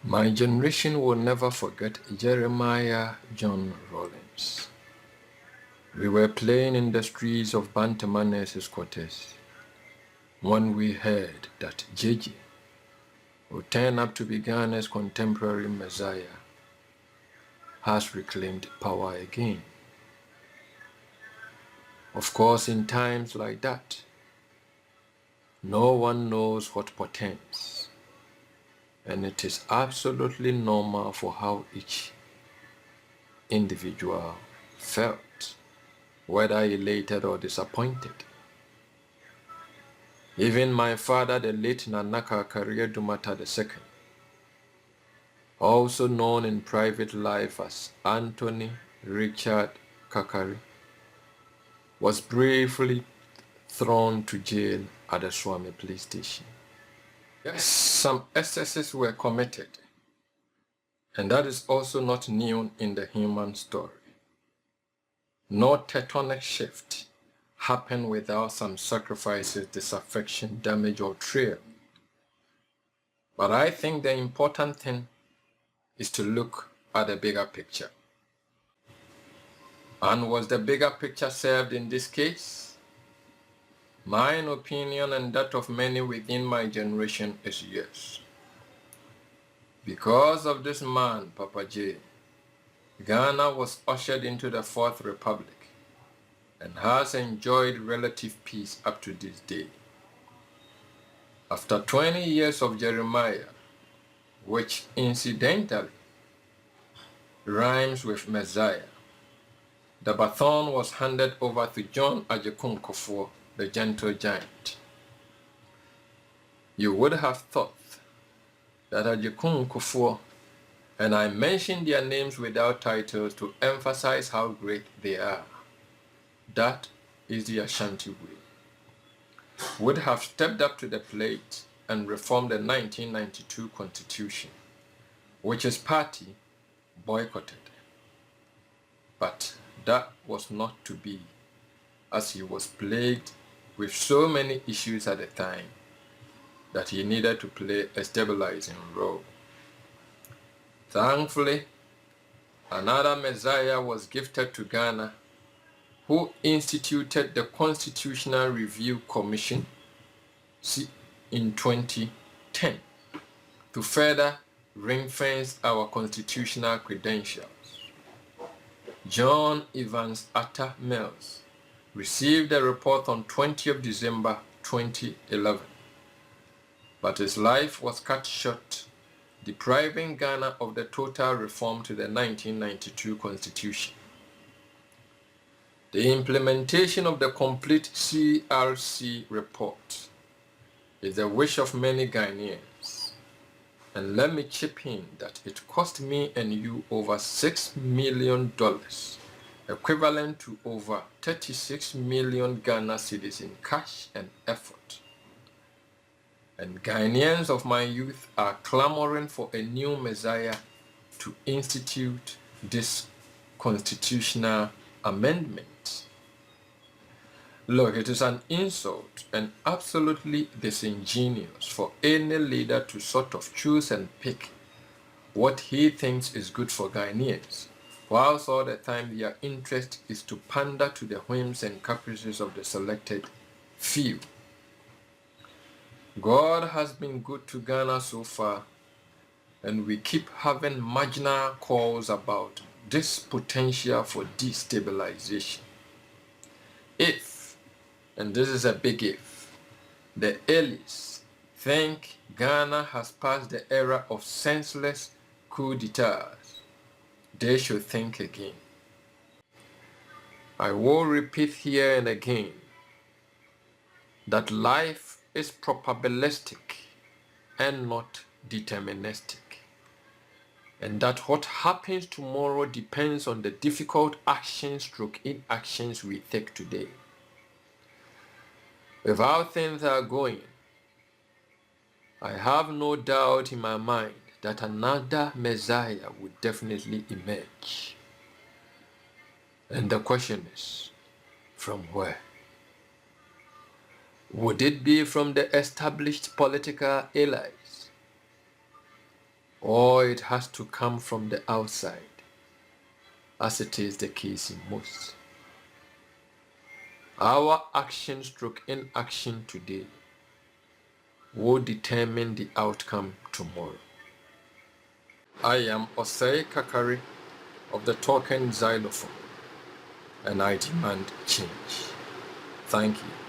My generation will never forget Jeremiah John Rawlings. We were playing in the streets of Bantaman's quarters when we heard that JJ who turned up to be Ghana's contemporary Messiah has reclaimed power again. Of course, in times like that, no one knows what portends, and it is absolutely normal for how each individual felt, whether elated or disappointed. Even my father, the late Nanaka Karia Dumata II, also known in private life as Anthony Richard Kakari, was briefly thrown to jail at the Swami police station. Yes, some excesses were committed, and that is also not new in the human story. No tectonic shift happened without some sacrifices, disaffection, damage, or betrayal. But I think the important thing is to look at the bigger picture. And was the bigger picture served in this case? My opinion and that of many within my generation is yes. Because of this man, Papa J, Ghana was ushered into the Fourth Republic and has enjoyed relative peace up to this day. After 20 years of Jeremiah, which incidentally rhymes with Mesiah, the baton was handed over to John Agyekum Kufuor, the gentle giant. You would have thought that Agyekum Kufuor, and I mention their names without titles to emphasize how great they are, that is the Ashanti way, would have stepped up to the plate and reformed the 1992 Constitution, which his party boycotted. But that was not to be, as he was plagued with so many issues at the time that he needed to play a stabilizing role. Thankfully, another Messiah was gifted to Ghana, who instituted the Constitutional Review Commission in 2010 to further ring-fence our constitutional credentials. John Evans Atta Mills received the report on 20th December 2011, but his life was cut short, depriving Ghana of the total reform to the 1992 Constitution. The implementation of the complete CRC report is the wish of many Ghanaians, and let me chip in that it cost me and you over $6 million, equivalent to over 36 million Ghana cedis in cash and effort. And Ghanaians of my youth are clamoring for a new Messiah to institute this constitutional amendment. Look, it is an insult and absolutely disingenuous for any leader to sort of choose and pick what he thinks is good for Ghanaians, whilst all the time their interest is to pander to the whims and caprices of the selected few. God has been good to Ghana so far, and we keep having marginal calls about this potential for destabilization. If, and this is a big if, the elites think Ghana has passed the era of senseless coup d'etats, they should think again. I will repeat here and again that life is probabilistic and not deterministic, and that what happens tomorrow depends on the difficult actions stroke inactions we take today. With how things are going, I have no doubt in my mind that another Messiah would definitely emerge. And the question is, from where? Would it be from the established political allies? or it has to come from the outside, as it is the case in most. Our action stroke inaction today will determine the outcome tomorrow. I am Osei Kakari of the Talking Xylophone, and I demand change. Thank you.